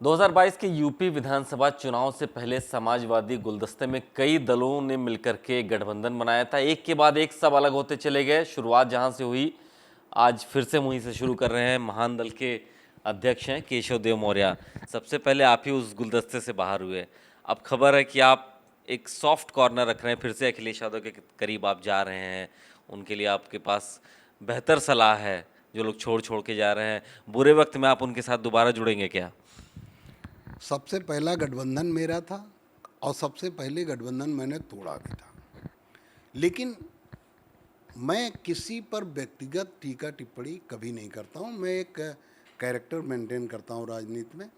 2022 के यूपी विधानसभा चुनाव से पहले समाजवादी गुलदस्ते में कई दलों ने मिलकर के गठबंधन बनाया था। एक के बाद एक सब अलग होते चले गए। शुरुआत जहां से हुई, आज फिर से वहीं से शुरू कर रहे हैं। महान दल के अध्यक्ष हैं केशव देव मौर्य। सबसे पहले आप ही उस गुलदस्ते से बाहर हुए। अब खबर है कि आप एक सॉफ्ट कॉर्नर रख रहे हैं, फिर से अखिलेश यादव के करीब आप जा रहे हैं। उनके लिए आपके पास बेहतर सलाह है। जो लोग छोड़ छोड़ के जा रहे हैं, बुरे वक्त में आप उनके साथ दोबारा जुड़ेंगे क्या? सबसे पहला गठबंधन मेरा था और सबसे पहले गठबंधन मैंने तोड़ा भी था। लेकिन मैं किसी पर व्यक्तिगत टीका टिप्पणी कभी नहीं करता हूँ। मैं एक कैरेक्टर मेंटेन करता हूँ राजनीति में,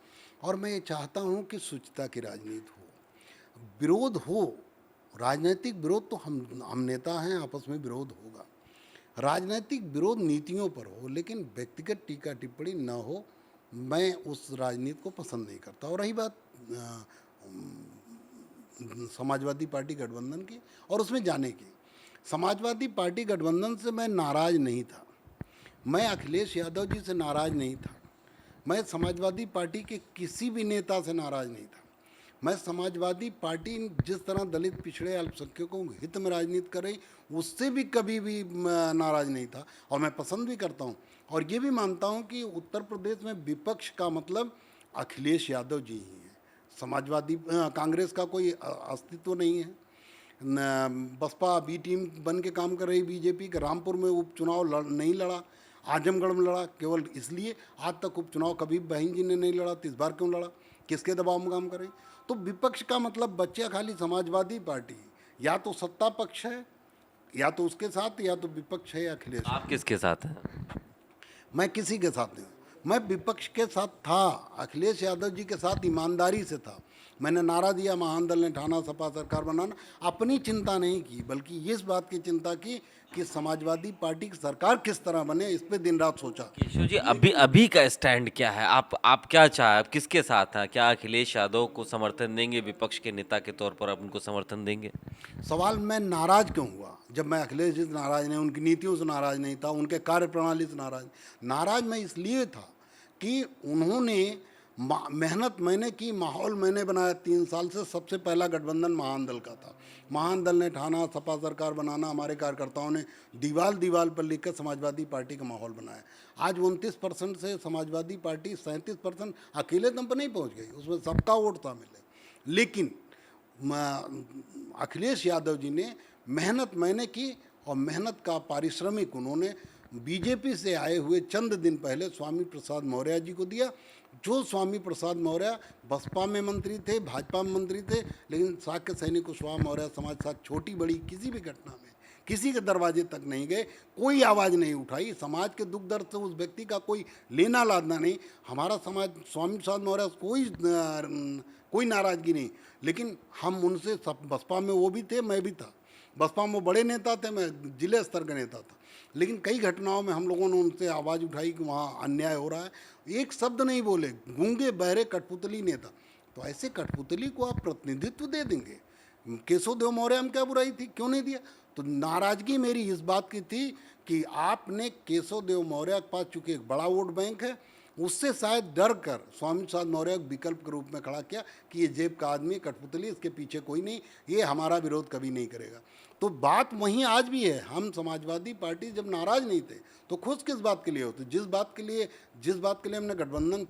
और मैं ये चाहता हूँ कि शुचिता की राजनीति हो, विरोध हो। राजनीतिक विरोध तो हम नेता हैं, आपस में विरोध होगा। राजनीतिक विरोध नीतियों पर हो, लेकिन व्यक्तिगत टीका टिप्पणी न हो। मैं उस राजनीति को पसंद नहीं करता। और रही बात समाजवादी पार्टी गठबंधन की और उसमें जाने की, समाजवादी पार्टी गठबंधन से मैं नाराज़ नहीं था। मैं अखिलेश यादव जी से नाराज़ नहीं था। मैं समाजवादी पार्टी के किसी भी नेता से नाराज़ नहीं था। मैं समाजवादी पार्टी जिस तरह दलित पिछड़े अल्पसंख्यकों के हित में राजनीति कर रही, उससे भी कभी भी नाराज़ नहीं था। और मैं पसंद भी करता हूँ, और ये भी मानता हूँ कि उत्तर प्रदेश में विपक्ष का मतलब अखिलेश यादव जी ही हैं। समाजवादी कांग्रेस का कोई अस्तित्व नहीं है। बसपा बी टीम बन के काम कर रही बीजेपी के। रामपुर में उपचुनाव नहीं लड़ा, आजमगढ़ में लड़ा, केवल इसलिए। आज तक उपचुनाव कभी बहन जी ने नहीं लड़ा, तो इस बार क्यों लड़ा? किसके दबाव में काम करें? तो विपक्ष का मतलब बच्चे खाली समाजवादी पार्टी, या तो सत्ता पक्ष है, या तो उसके साथ, या तो विपक्ष है अखिलेश। आप किसके साथ हैं? मैं किसी के साथ नहीं हूँ। मैं विपक्ष के साथ था, अखिलेश यादव जी के साथ ईमानदारी से था। मैंने नारा दिया, महान दल ने ठाना सपा सरकार बनाना। अपनी चिंता नहीं की, बल्कि इस बात की चिंता की कि समाजवादी पार्टी की सरकार किस तरह बने, इस पे दिन रात सोचा। केशव जी, अभी अभी का स्टैंड क्या है? आप क्या चाहे, आप किसके साथ हैं? क्या अखिलेश यादव को समर्थन देंगे? विपक्ष के नेता के तौर पर आप उनको समर्थन देंगे? सवाल, मैं नाराज़ क्यों हुआ? जब मैं अखिलेश जी से नाराज़ नहीं, उनकी नीतियों से नाराज़ नहीं था, उनके कार्यप्रणाली से नाराज़ मैं इसलिए था कि उन्होंने मेहनत मैंने की, माहौल मैंने बनाया। 3 साल से सबसे पहला गठबंधन महान दल का था। महान दल ने ठाना सपा सरकार बनाना, हमारे कार्यकर्ताओं ने दीवाल दीवाल पर लिखकर समाजवादी पार्टी का माहौल बनाया। आज 29% से समाजवादी पार्टी 37% अकेले दम पर नहीं पहुंच गई, उसमें सबका वोट शामिल है। लेकिन अखिलेश यादव जी ने मेहनत मैंने की, और मेहनत का पारिश्रमिक उन्होंने बीजेपी से आए हुए चंद दिन पहले स्वामी प्रसाद मौर्य जी को दिया। जो स्वामी प्रसाद मौर्य बसपा में मंत्री थे, भाजपा में मंत्री थे, लेकिन साक्य सैनिक कुशवाहा मौर्य समाज के साथ छोटी बड़ी किसी भी घटना में किसी के दरवाजे तक नहीं गए, कोई आवाज़ नहीं उठाई। समाज के दुख दर्द से उस व्यक्ति का कोई लेना लादना नहीं। हमारा समाज स्वामी प्रसाद मौर्य कोई नाराज़गी नहीं, लेकिन हम उनसे सब, बसपा में वो भी थे, मैं भी था। बसपा में बड़े नेता थे, मैं जिले स्तर का नेता था। लेकिन कई घटनाओं में हम लोगों ने उनसे आवाज़ उठाई कि वहाँ अन्याय हो रहा है। एक शब्द नहीं बोले, गूंगे बहरे कठपुतली नेता। तो ऐसे कठपुतली को आप प्रतिनिधित्व दे देंगे? केशव देव मौर्य में क्या बुराई थी, क्यों नहीं दिया? तो नाराज़गी मेरी इस बात की थी कि आपने केशव देव मौर्य के पास, चूँकि एक बड़ा वोट बैंक है, उससे शायद डर कर स्वामी प्रसाद मौर्य को विकल्प के रूप में खड़ा किया कि ये जेब का आदमी, कठपुतली, इसके पीछे कोई नहीं, ये हमारा विरोध कभी नहीं करेगा। तो बात वहीं आज भी है। हम समाजवादी पार्टी जब नाराज़ नहीं थे तो खुश किस बात के लिए होते? जिस बात के लिए हमने गठबंधन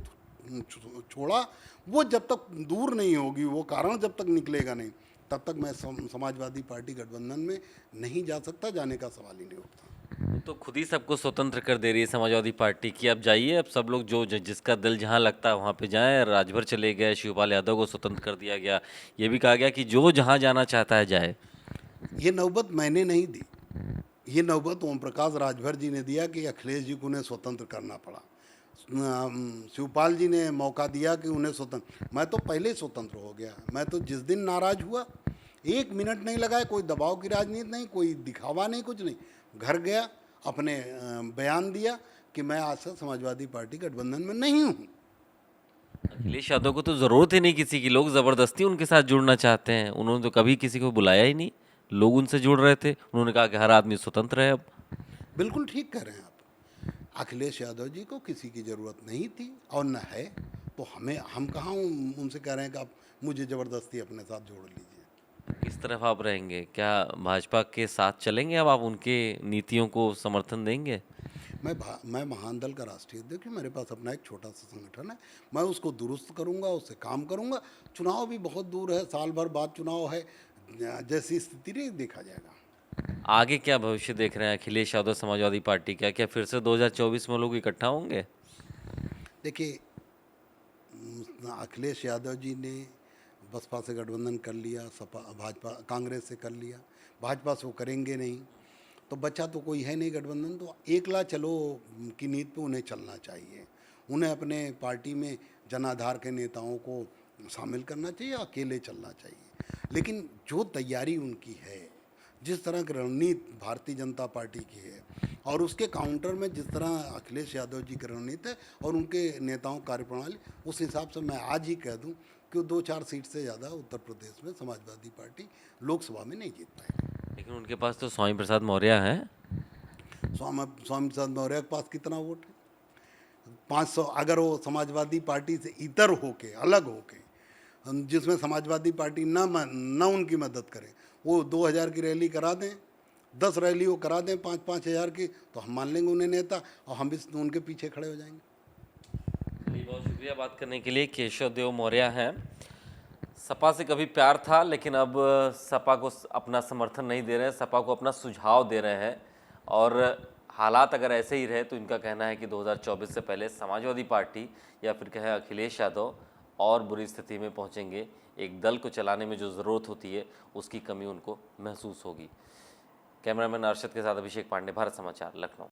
छोड़ा, वो जब तक दूर नहीं होगी, वो कारण जब तक निकलेगा नहीं, तब तक मैं समाजवादी पार्टी गठबंधन में नहीं जा सकता। जाने का सवाल ही नहीं उठता। तो खुद ही सबको स्वतंत्र कर दे रही है समाजवादी पार्टी की। अब जाइए, अब सब लोग जो जिसका दिल जहां लगता है वहां पे जाएं। राजभर चले गए, शिवपाल यादव को स्वतंत्र कर दिया गया। ये भी कहा गया कि जो जहां जाना चाहता है जाए। ये नौबत मैंने नहीं दी, ये नौबत ओम प्रकाश राजभर जी ने दिया कि अखिलेश जी को उन्हें स्वतंत्र करना पड़ा। शिवपाल जी ने मौका दिया कि उन्हें स्वतंत्र, मैं तो पहले ही स्वतंत्र हो गया। मैं तो जिस दिन नाराज़ हुआ, 1 मिनट नहीं लगाया, कोई दबाव की राजनीति नहीं, कोई दिखावा नहीं, कुछ नहीं। घर गया, अपने बयान दिया कि मैं आज से समाजवादी पार्टी गठबंधन में नहीं हूँ। अखिलेश यादव को तो जरूरत ही नहीं किसी की, लोग जबरदस्ती उनके साथ जुड़ना चाहते हैं। उन्होंने तो कभी किसी को बुलाया ही नहीं, लोग उनसे जुड़ रहे थे। उन्होंने कहा कि हर आदमी स्वतंत्र है अब। बिल्कुल ठीक कह रहे हैं आप। अखिलेश यादव जी को किसी की ज़रूरत नहीं थी और न है। तो हम कहाँ उनसे कह रहे हैं कि आप मुझे ज़बरदस्ती अपने साथ जोड़ लीजिए। किस तरफ आप रहेंगे? क्या भाजपा के साथ चलेंगे अब आप उनके नीतियों को समर्थन देंगे? मैं महान दल का राष्ट्रीय अध्यक्ष हूँ, मेरे पास अपना एक छोटा सा संगठन है, मैं उसको दुरुस्त करूँगा, उससे काम करूँगा। चुनाव भी बहुत दूर है, साल भर बाद चुनाव है, जैसी स्थिति रही देखा जाएगा। आगे क्या भविष्य देख रहे हैं अखिलेश यादव समाजवादी पार्टी का? क्या फिर से 2024 में लोग इकट्ठा होंगे? देखिए, अखिलेश यादव जी ने बसपा से गठबंधन कर लिया, सपा भाजपा कांग्रेस से कर लिया, भाजपा से वो करेंगे नहीं, तो बचा तो कोई है नहीं गठबंधन, तो एकला चलो की नीति पे उन्हें चलना चाहिए। उन्हें अपने पार्टी में जनाधार के नेताओं को शामिल करना चाहिए, अकेले चलना चाहिए। लेकिन जो तैयारी उनकी है, जिस तरह की रणनीति भारतीय जनता पार्टी की है और उसके काउंटर में जिस तरह अखिलेश यादव जी की रणनीति है और उनके नेताओं कार्यप्रणाली, उस हिसाब से मैं आज ही कह दूं कि 2-4 सीट से ज़्यादा उत्तर प्रदेश में समाजवादी पार्टी लोकसभा में नहीं जीत पाएगी। लेकिन उनके पास तो स्वामी प्रसाद मौर्य हैं। स्वामी प्रसाद मौर्य के पास कितना वोट है? 500। अगर वो समाजवादी पार्टी से इतर होके, अलग होके, जिसमें समाजवादी पार्टी न उनकी मदद करे, वो 2000 की रैली करा दें, 10 रैली वो करा दें 5-5 हज़ार की, तो हम मान लेंगे उन्हें नेता और हम भी उनके पीछे खड़े हो जाएंगे। चलिए, बहुत शुक्रिया बात करने के लिए। केशव देव मौर्य हैं। सपा से कभी प्यार था, लेकिन अब सपा को अपना समर्थन नहीं दे रहे हैं, सपा को अपना सुझाव दे रहे हैं। और हालात अगर ऐसे ही रहे तो इनका कहना है कि 2024 से पहले समाजवादी पार्टी या फिर कहें अखिलेश यादव और बुरी स्थिति में पहुंचेंगे। एक दल को चलाने में जो ज़रूरत होती है उसकी कमी उनको महसूस होगी। कैमरामैन अरशद के साथ अभिषेक पांडे, भारत समाचार, लखनऊ।